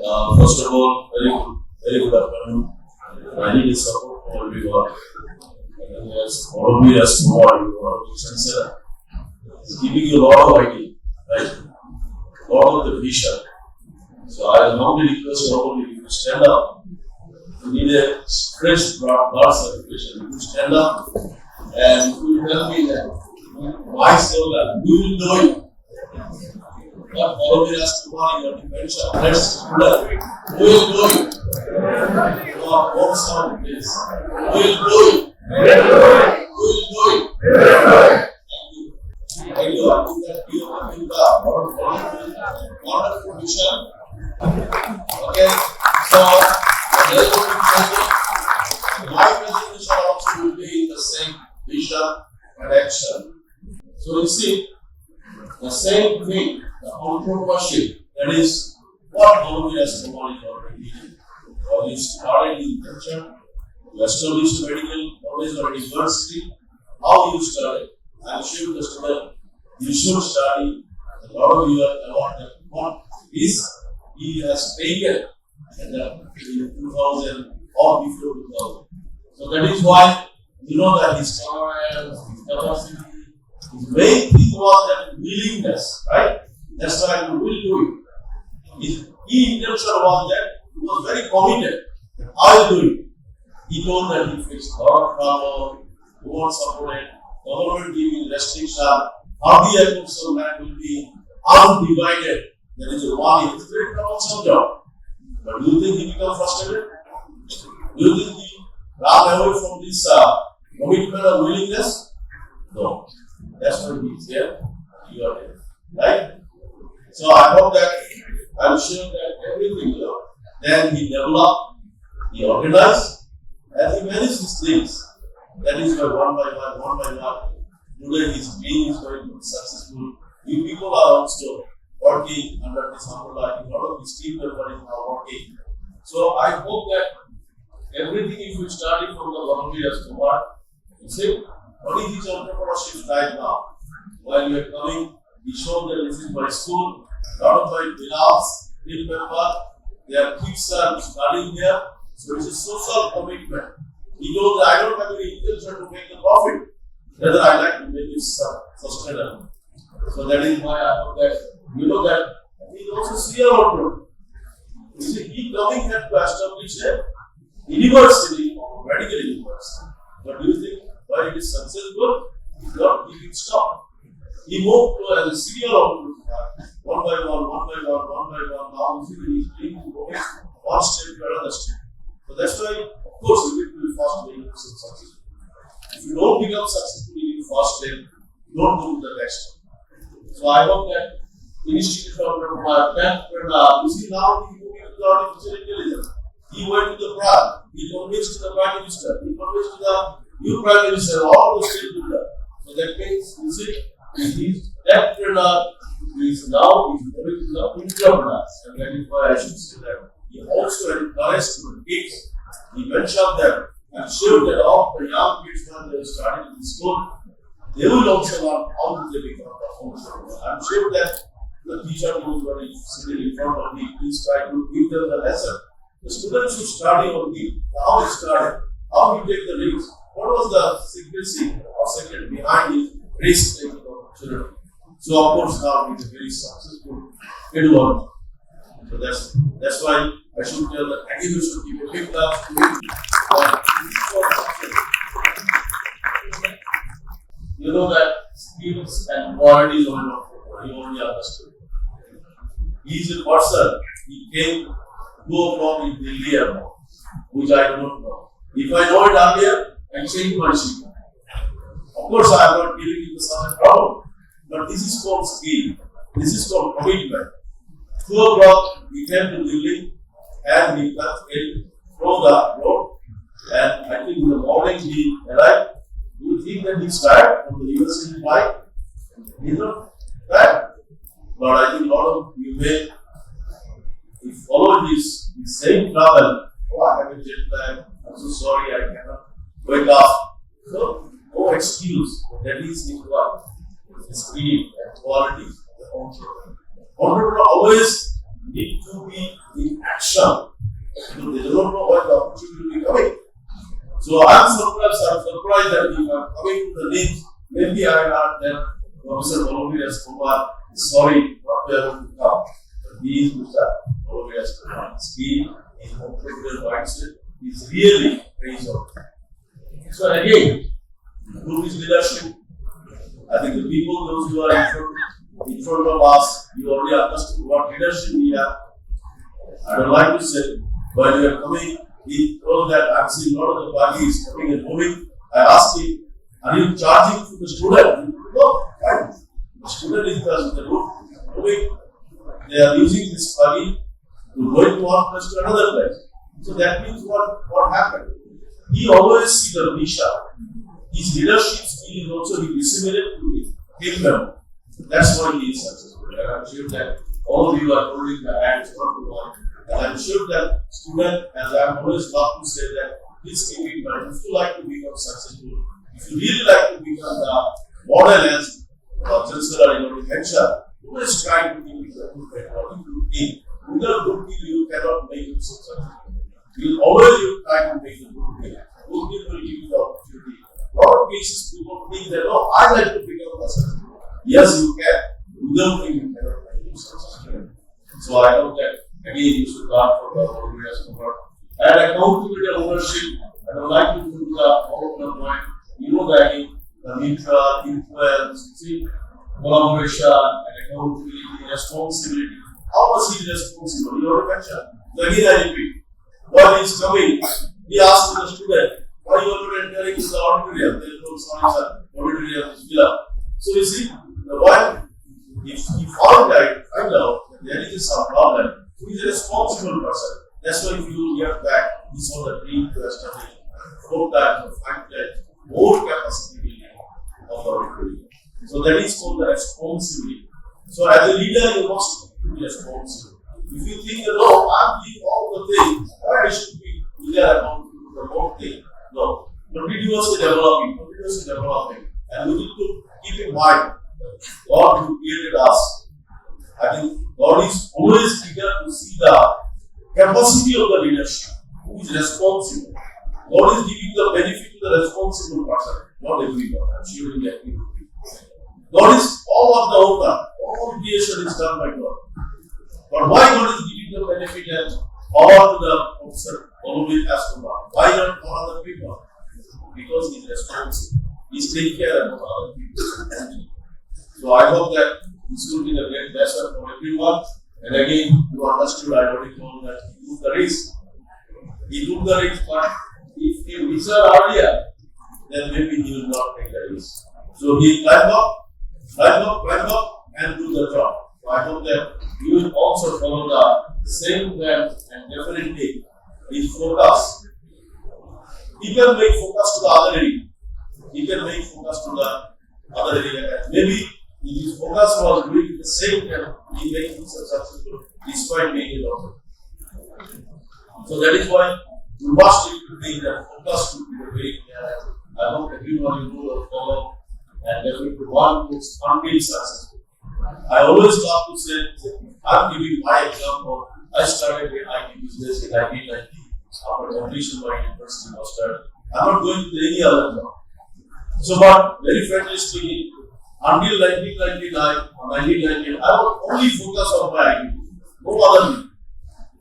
First of all, very good afternoon. I need support from everyone. Yes, all of you as small, Chancellors, is giving you a lot of idea, right? A lot of the vision. So I humbly request all of you to stand up. You need a fresh blood circulation. You stand up and you will tell me that myself that we will do it. Not all of you as tomorrow you have to mention. Let's do it. We will do it. One sound please. We will do it. We will do it. Thank you. Thank you. I think that you have given the wonderful vision. Okay. So my presentation also will be in the same vision and action. So you see, the same thing, the entrepreneurship, that is what Columbia has promoted already. You started in culture, you established medical college or university. How you started? I'm sure the student, you should study. A lot of you are awarded what is he has taken in 2000 or before 2000. So that is why you know that his tolerance, his capacity, his main thing was that willingness, right? That's why he will do it. His key intention was that he was very committed. I will do it. He told that he faced a lot of trouble, who won't support it, government giving restriction, how the efforts of man will be undivided. There is a one, it's a very troublesome job. But do you think he became frustrated? Do you think he ran away from this commitment of willingness? No. That's why he is here. You are here. Right? So I hope that I'm sure that everything, then he developed, he organized, and he managed his things. That is why one by one, today his being is going to be successful. You people are also working under this umbrella. A lot of his team members are now working. So I hope that everything, if you study from the volunteers to work, you see, what is his entrepreneurship style now? While you are coming, he showed that this is my school, a lot of my beloveds, team members, their kids are studying here. So it's a social commitment. He knows that I don't have any intention to make the profit. Rather, I like to make it sustainable. So that is why I hope that you know that he is also serial entrepreneur. You see, he coming here to establish a university, medical university. But do you think why it is successful? He is not giving stop. He moved to as a serial entrepreneur, one by one. Now you see that he is doing one step to another step. So that's why, of course, you need to be fast to become successful. If you don't become successful in the first step, you don't go to the next step. So I hope that Institute of you see now he is moving to the artificial intelligence. He went to the Prague, he convinced the Prime Minister, he convinced the new Prime Minister, all the state leaders. So that means, you see, his entrepreneur is now moving to the entrepreneurs. And that is why I should say that. He also encouraged the kids. He mentioned them. I'm sure that all the young kids when they started in school, they will also learn how to become a entrepreneur. I'm sure that the teacher who is sitting in front of me, please try to give them the lesson. The students should study on him, how he started, how he take the risk, what was the secrecy or secret behind his risk-taking opportunity. So of course now he is a very successful entrepreneur. So that's why I should tell the academics to give a big clap to him. You know that skills and qualities of an entrepreneur, he only understood. He is a person, he came go from in Delhi airport, which I do not know. If I know it earlier, I change my sheet. Of course, I am not giving you such a problem, but this is called skill. This is called commitment. 2 o'clock, he came to Delhi and he came from the road. And I think in the morning he arrived. Do you think that he's tired from the university bike? He's not tired. But I think a lot of you may follow his same travel. Oh, I have a jet lag. I'm so sorry, I cannot wake up. So, no excuse. That is his work. His speed and quality. Entrepreneur always need to be in action. So I'm surprised that you are coming to the NIMS. Maybe I heard that Professor Volunteers Kumar is sorry not to able to come. But he is Mr. Volunteers Kumar. His skill, his entrepreneurial mindset is really praiseworthy. So again, who is leadership? I think the people, those who are in front of us, you already understood what leadership we have. I don't like to say, when we are coming, he told that I'm seeing a lot of the parties coming and moving. I asked him, are you charging for the student? No, fine. The student is the route moving. They are using this buggy to go into one place to another place. So that means what happened? He always see the Nisha. His leadership skill is also he disseminated to his team member. That's why he is successful. And I'm sure that all of you are holding the hands one to one. And I'm sure that student, as I'm always love to say that, please keep in mind, if you like to become successful, if you really like to become the model as Chancellor already mentioned, always try to be with a good mentor, good team. Without good team, you cannot make it successful. You always try to make a good team. Good team will give you the opportunity. A lot of cases people think that, oh, I like to become successful. Yes, you can. Without team, you cannot make it successful. So I hope that again you should learn from the Volunteers Kumar. And accountability and ownership, I don't like to do the all point. You know that the neutral, influence, collaboration, and accountability, responsibility. How much is responsible? You already mentioned. So again I repeat. While he is coming, he asked the student, why you are not entering the auditorium? There is no sorry sir, auditorium is filled up. So you see, the one, if he found out that there is some problem, he is a responsible person. That's why if you get back, he saw the dream to establish 4 times or 5 times more capacity of the auditorium. So that is called the responsibility. So as a leader, you must be responsible. If you think that, no, I'm doing all the things, why I should be leader accountable to the whole thing? No. Continuously developing. And we need to keep in mind that God who created us, I think God is always eager to see the capacity of the leadership, who is responsible. God is giving the benefit to the responsible person, not everyone. I'm sure you get me. God is all of the owner. All creation is done by God. But why God is giving the benefit and power to the officer, always as to God? Why not for other people? Because he is responsible. He is taking care of other people. So I hope that this will be a great lesson for everyone. And again, you understood, I already told that he took the risk. He took the risk, but if he researched earlier, then maybe he will not take the risk. So he climb up, and do the job. So I hope that you will also follow the same plan and definitely his focus. He can make focus to the other area. Maybe if his focus was doing the same thing, he makes himself successful despite being a doctor. So that is why we must make that focus to be very clear. I hope everyone will follow and definitely one who's until successful. I always love to say, I'm giving my example. I started in IT business in 1990 after completion of my university master. I'm not going to any other job. So, but very frankly speaking, until 1999 or 1998, I was only focused on my IT, no other thing.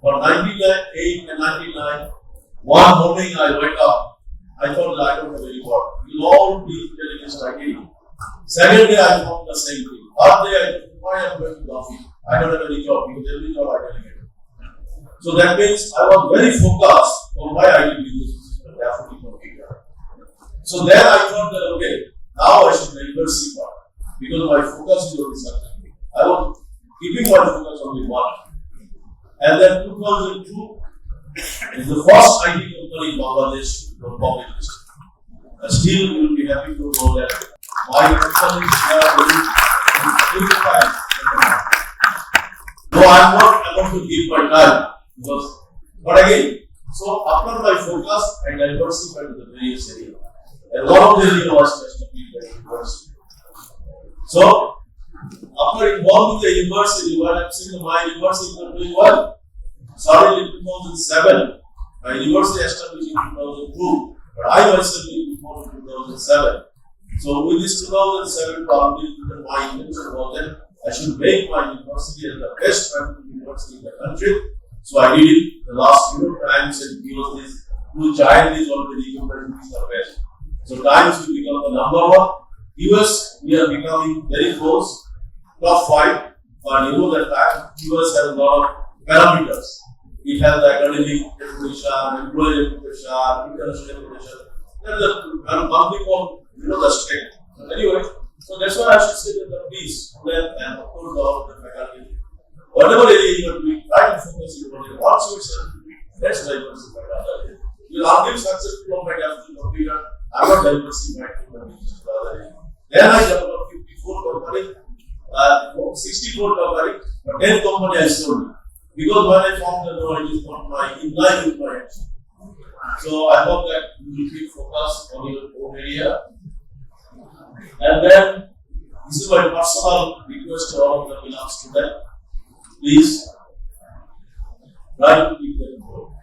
But 1998 and 1999, one morning I wake up, I thought that I don't have any work. We'll all be against IT. Second day I found the same thing. Third day I thought, why I'm going to the office? I don't have any job because every job I can get. So that means I was very focused on my IT business system, So then I thought that okay, now I should diversify because my focus is on something. I was keeping my focus on the one. And then 2002 is the first IT company in Bangladesh from public listed. And still you will be happy to know that my company is very fine. No, I am not able to give my time but again, so after my focus, I diversified to the various areas. And one of the areas was the university. So after involving the university, when I'm seeing my university was doing well, started in 2007, my university established in 2002, But I myself did before 2007. So with this 2007 probably my intention was that I should make my university as the best university in the country. So I did it the last times and this giant is already universities are best. So times we become the number one. US we are becoming very close, top 5. But you know that US has a lot of parameters. It has the academic reputation, employee reputation, international reputation. There is one thing called the state. So anyway, so that's why I should say that please student and of course all the faculty, whatever area you are doing, try to focus on what you want yourself. That's diversified. You are being successful on my computer. I am not diversified in the business. Then I developed 54 company, 64 company, but 10 company I sold. Because when I found that no, it is not in line with my action. So I hope that you will keep focus on your own area. And then this is my personal request to all of the Milan students. Please try to keep them going.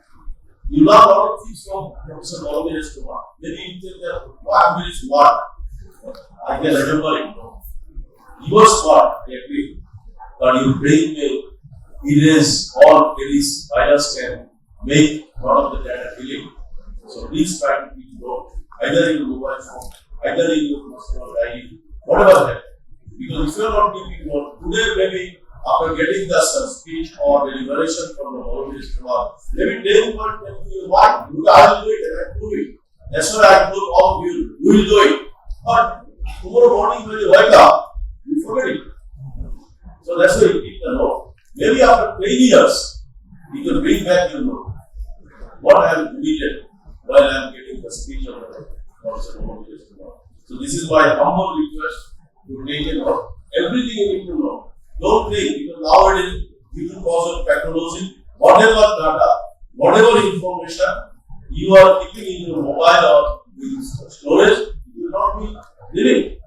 You learn a lot of things from Professor Bolognese Kumar. Maybe you think that I'm very smart. I can remember it. You are smart, I agree. But your brain may erase all queries, virus can make a lot of the data deleted. So please try to keep it going. Either in your mobile phone, either in your personal diary, whatever that. Because if you are not keeping note, today maybe after getting the speech or deliberation from the Bolognese Kumar, maybe day one can be your mind. I will do it and I will do it. That's why I told all of you, we will do it. But tomorrow morning when you wake up, you forget it. So that's why you keep the note. Maybe after 20 years, you can bring back your note. What I have committed while I am getting the speech of the Professor Bolognese Kumar. So this is my humble request to take a note. Everything you need to know. Don't think, because nowadays, because of technology, whatever data, whatever information you are keeping in your mobile or in storage, you will not be living.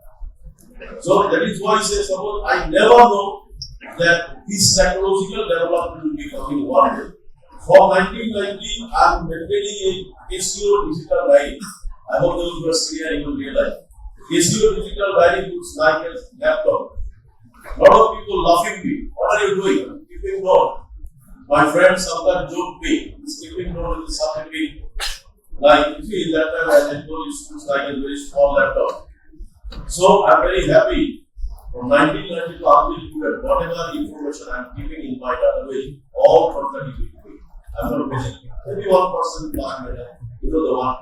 So that is why I say, suppose I never know that this technological development will be coming one day. From 1990, I am maintaining a SEO digital diary. I hope those who are senior you will realize. SEO digital diary looks like a laptop. A lot of people laughing me. What are you doing? I'm keeping note. My friend sometimes joked me. He's keeping note with something like, you see, that time I told you, it looks like a very small laptop. So I'm very happy. From 1990 to until whatever information I'm keeping in my database, all contradictory. I'm not missing. Maybe 1% plus, the 1%,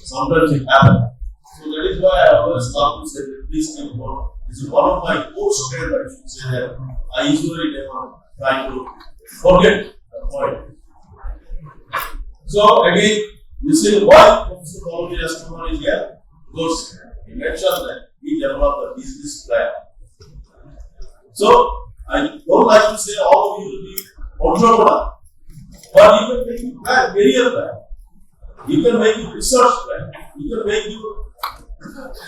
sometimes it happens. So that is why I always love to say that please keep note. This is one of my core strengths, I should say that I usually never try to forget the point. So again, you see why Professor Bolognese Kumar is here? Because he mentioned that he developed a business plan. So I don't like to say all of you will be entrepreneur, but you can make a plan, career plan. You can make a research plan. You can make your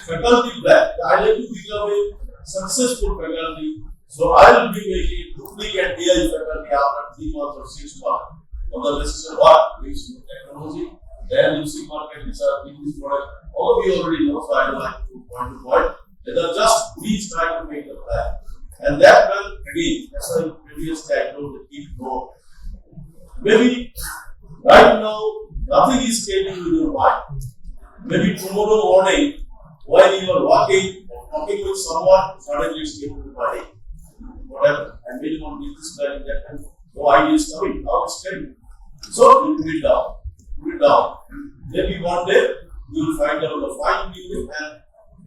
faculty plan. I like to become a successful faculty, so I will be making duplicate AI faculty after 3 months or 6 months. On the basis of what? Based on technology, then using market research, business product. All of you already know, so I don't like to point to point. Let us just please try to make a plan. And that plan, again, as I previously I told the keep going. Maybe right now, nothing is changing with your mind. Maybe tomorrow morning, while you are walking or talking with someone, suddenly it's came to the body. Whatever. And when you want business plan, that time, no idea is coming. Now it's coming. So you put it down. Put it down. Maybe one day you will find out the fine tuning, and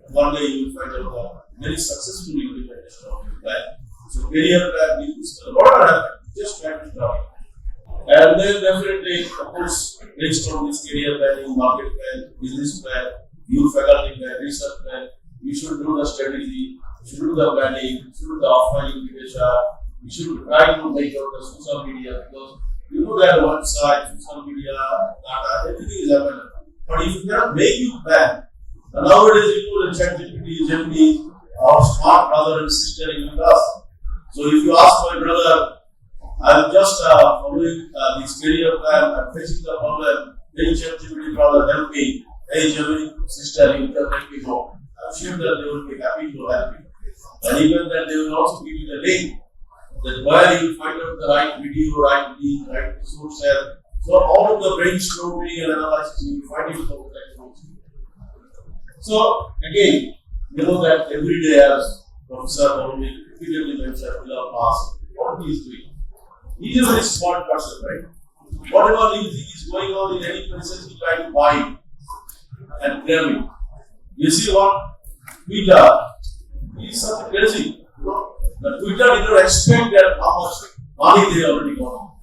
one day you will find out the very successful implementation of your plan. So career plan, business plan, whatever happens, just try to start. And then definitely, of course, based on this career planning, market plan, business plan, youth faculty plan, research plan, you should do the strategy, you should do the planning, you should do the offline integration, you should try to make out the social media, because you know that website, social media, data, everything is available. But if you cannot make you plan, and nowadays you know the ChatGPT, Gemini, our smart brother and sister in class. So if you ask my brother, I'm just following this career plan, I'm facing the problem, hey ChatGPT brother, help me. Hey Gemini sister, you can help me go. I'm sure that they will be happy to help you. And even that they will also give you the link that where you will find out the right video, right link, right resource. So all of the brainstorming and analysis you will find it from that. So again, you know that every day as Professor only repeatedly mentioned, will ask what he is doing. He is a very smart person, right? Whatever he is going on in any places, he tries to buy it and grab it. You see what? Twitter, he is such a crazy. The Twitter did not expect that how much money they already got.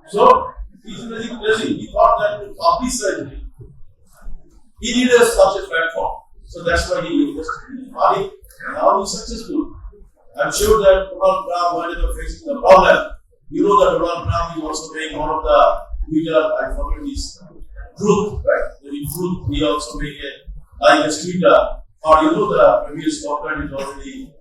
So he is very crazy. He thought that to publicize it, he needed such a platform. So that's why he invested in money, and now he is successful. I'm sure that Donald Trump, whenever facing the problem, you know that Donald Trump is also paying one of the Twitter, I forget his Truth, right? The Truth, he also made a Twitter, or you know the previous government is already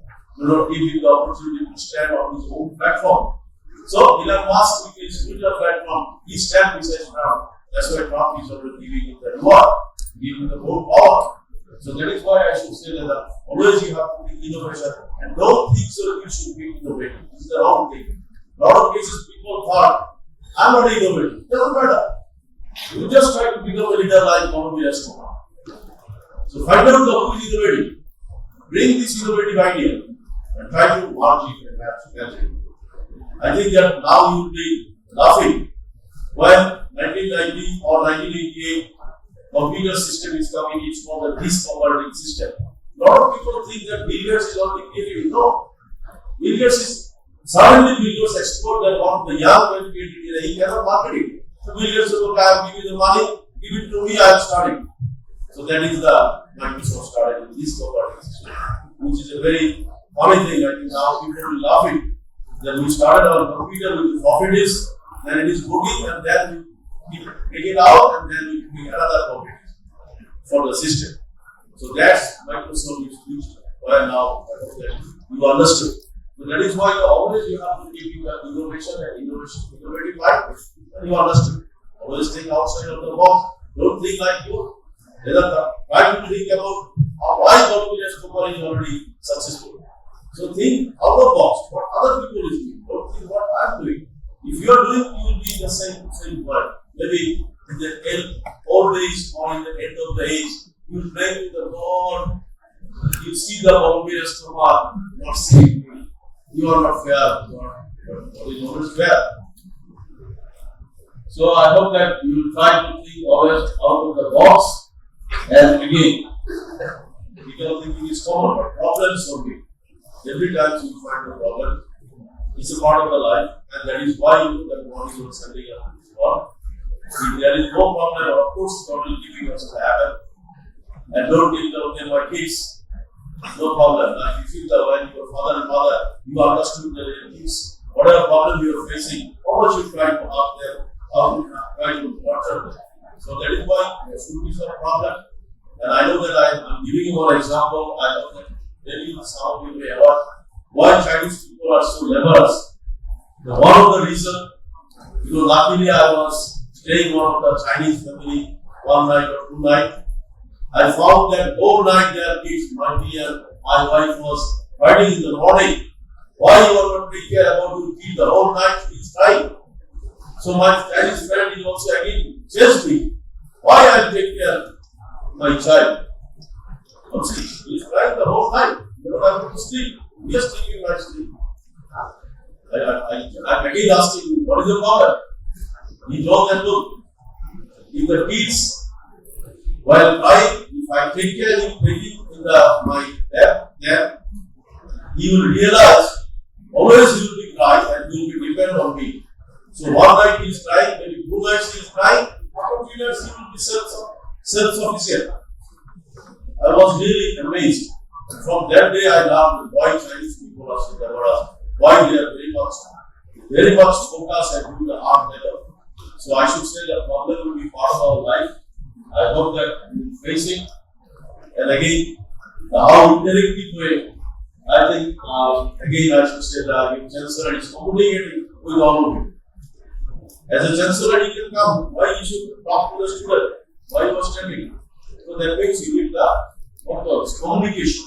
giving the opportunity to stand on his own platform. So Elon Musk with his Twitter platform, he stands beside Trump. That's why Trump is already giving him the reward, giving the whole power. So that is why I should say that always you have to be innovation and don't think so you should be innovative. This is the wrong thing. A lot of cases people thought, I'm not innovative. It doesn't matter. You just try to become a leader like Columbia Escobar. So find out who is innovative. Bring this innovative idea and try to launch it and match it. I think that now you will be laughing when 1990 or 1988 computer system is coming, it's called the disk operating system. A lot of people think that Bill Gates is already creative. No. Bill Gates is suddenly Bill Gates explored that one of the young men created, he cannot market it. So Bill Gates said, okay, I'll give you the money, give it to me, I'm starting. So that is the Microsoft started in disk operating system, which is a very funny thing. I think now people will laugh it. That we started our computer with the floppy disk, then it is booking, and then we take it out, and then we make another floppy disk for the system. So that's Microsoft is used. Why now? You understood. So that is why always you have to keep innovation and innovative life, and you understood. Always think outside of the box. Don't think like you. Try to think about why Columbia Escobar is already successful. So think out of the box. What other people is doing. Don't think what I'm doing. If you are doing, you will be in the same world. Maybe in the old days or in the end of the age, you will pray with the God. You see the Columbia Escobar not saying you are not fair. God is always fair. So I hope that you will try to think always out of the box. And again, people thinking is common, but problem solving. Every time you find a problem, it's a part of the life, and that is why you know that God is not sending us this world. If there is no problem, of course, God will give us to happen. And don't think that, okay, my kids, no problem. Like you feel that when your father and mother, you understood the things, whatever problem you are facing, how much you try to help them, how you try to nurture them. So that is why there should be some problem. And I know that I'm giving you one example. I know that maybe some of you may have why Chinese people are so leverous. One of the reasons, luckily I was staying one of the Chinese family one night or two nights. I found that whole night their kids, my and my wife was fighting in the morning. Why you are not taking care about your kid the whole night? He's crying. So my Chinese friend is also again chased me. Why I take care of my child? He's crying the whole night. You don't have to sleep. Just taking my sleep. I'm again asking him, what is the problem? He told that, look, if the kids, while crying, if I take care of him, taking in my lap, then he will realize always he will be crying and he will be dependent on me. So one night he is crying, maybe 2 nights he is crying, after 3 nights he will be self-sufficient. I was really amazed. And from that day I learned why Chinese people are so diverse, why they are very much focused and doing the hard labor. So I should say that problem will be part of our life. I hope that we will face it. And again, how interactive way, I think, again I should say that Chancellor is communicating with all of you. As a chancellor, he can come. Why you should talk to the student? Why you are standing? So that means you need the communication.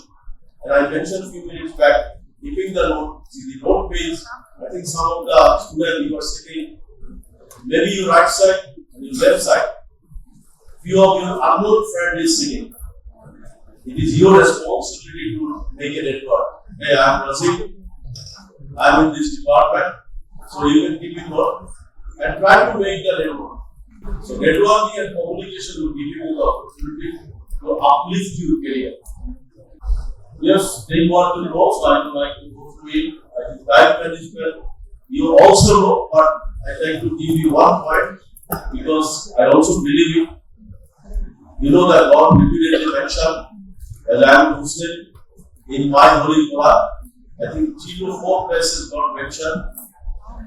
And I mentioned a few minutes back, keeping the note. See the note page. I think some of the students you are sitting, maybe your right side and your left side. Few of your unknown friend is sitting. It is your responsibility to make a network. Hey, I am Razik. I am in this department. So you can keep it note and try to make the network. So networking and communication will give you the opportunity to uplift your career. Yes, they want to know, so I would like to go through it. I think time management, you also know, but I like to give you one point because I also believe it. You know that God repeatedly mentioned, as I am Muslim, in my Holy Quran, I think 3 to 4 places God mentioned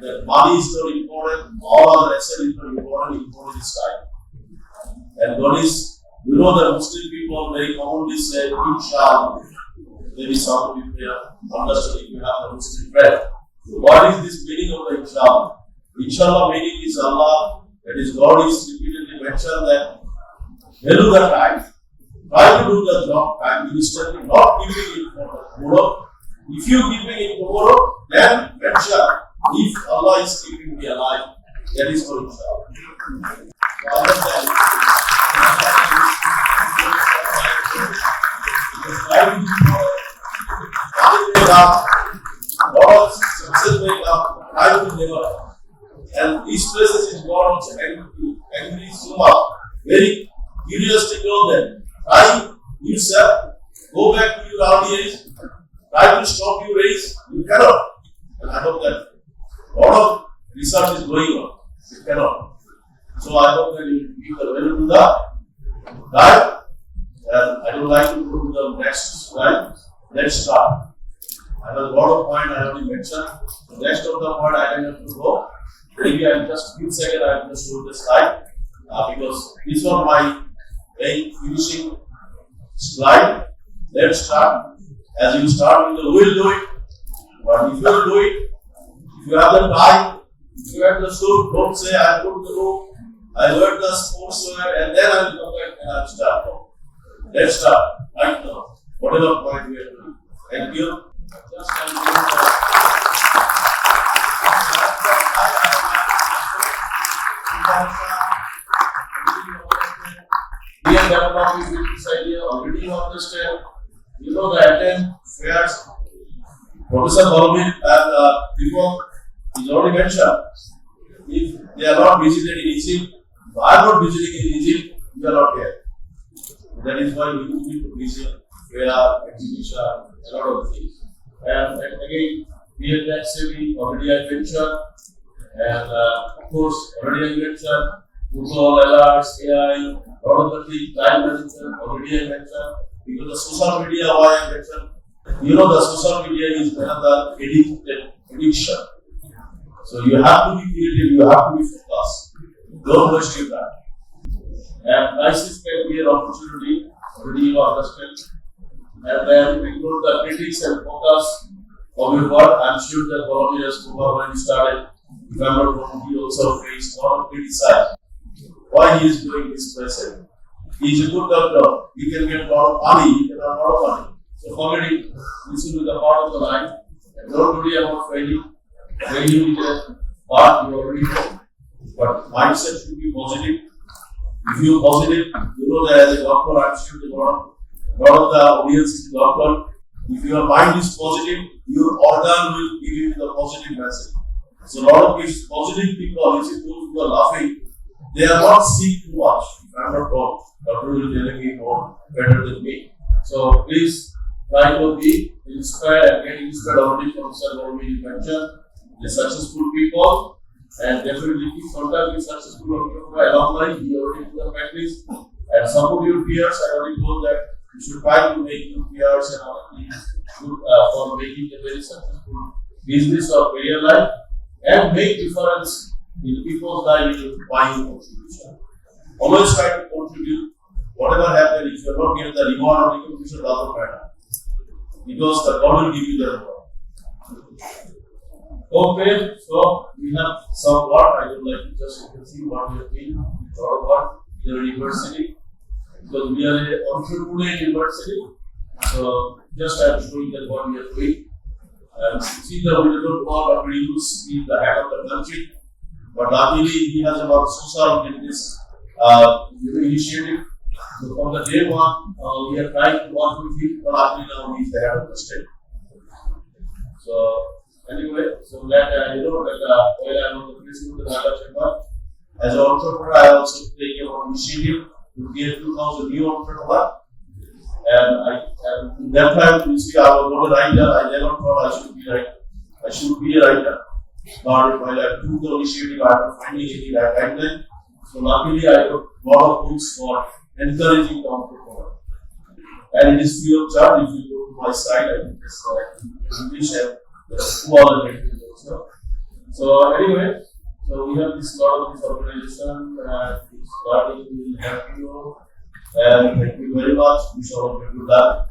that money is not important, all other assets is not important is time. And God is, you know that Muslim people very commonly say, Inshallah. Maybe some of you understand if you have a Muslim friend. So what is this meaning of the Inshallah? Inshallah meaning is Allah, that is God is repeatedly mentioned that value the time, try to do the job time ministry, not giving it for tomorrow. If you giving it tomorrow, then mention if Allah is keeping me alive, that is for Inshallah. So understand. Lot of success may come, I will never. And these places is God also angry so much. Very curious to know that. Try yourself, go back to your RDAs, try to stop your race, you cannot. And I hope that a lot of research is going on. You cannot. So I hope that you give the value to the guide. And I would like to go to the next slide. Let's start. I have a lot of points I already mentioned. The rest of the point I don't have to go. Maybe I just few seconds I will just show the slide because this was my finishing slide. Let's start. As you start with the will do it. But if you will do it, if you have the time, if you have the soup, don't say I put the room, I learned the sportswear and then I will come back and I will start. Let's start right now. Whatever point we are doing. Thank you. Just we are developing with this idea already understand. You know the attend fairs. Professor Balmin and before is already mentioned. If they are not visited in Egypt, if I am not visiting in Egypt, you are not here. That is why we need to visit fair, exhibition, a lot of things. And again, we have that savvy already I mentioned, and of course already I mentioned football, alerts, AI, a lot of the things, time management already I mentioned. Because the social media, why I mentioned, you know the social media is another addiction. So you have to be creative, you have to be focused. Don't waste your time. And crisis can be an opportunity, already you understand. And then include the critics and focus of your work. I'm sure that all of you has spoken when you started. If I'm not wrong, he also faced a lot of criticize. Why he is doing this person? He is a good doctor. He can get a lot of money, he can earn a lot of money. So forget it. This will be the part of the life. And don't worry about failing. Failing is a part you already know. But mindset should be positive. If you are positive, you know that as a doctor, I'm sure a lot of the audience is doctor. If your mind is positive, your organ will give you the positive message. So a lot of these positive people, you see those who are laughing, they are not sick too much. If I'm not wrong, doctor will tell me more better than me. So please try to be inspired and get inspired already from Sir already mentioned. The successful people and definitely keep contact with successful alumni. We already do the practice. And some of your peers, I already told that you should try to make your peers and other teams good for making a very successful business or career life and make difference in people's life by your contribution. Always try to contribute. Whatever happens, if you are not getting the reward or recognition, doesn't matter. Because the God will give you the reward. Okay, so we have some what I would like to just you can see what we have been thought about in a university. Because we are an entrepreneurial university. So just I'm showing that what we are doing. And see the we don't want to reduce the head of the country. But luckily he has about social business initiative. So from the day one, we are trying to work with him, but luckily now he is the head of the state. So anyway, so that while I am the president of the Dhaka Chamber, as an entrepreneur, I also take an initiative to create 2,000 new entrepreneurs. And that time, you see, I was not a writer. I never thought I should be writer. I should be a writer. But while I took the initiative, I was finding any guideline. So luckily, I got a lot of books for encouraging the entrepreneur. And it is free of charge. If you go to my site, I think it's English and two other materials also. So anyway, so we have this lot of this organization and this learning will help you. And thank you very much. We shall have a good luck.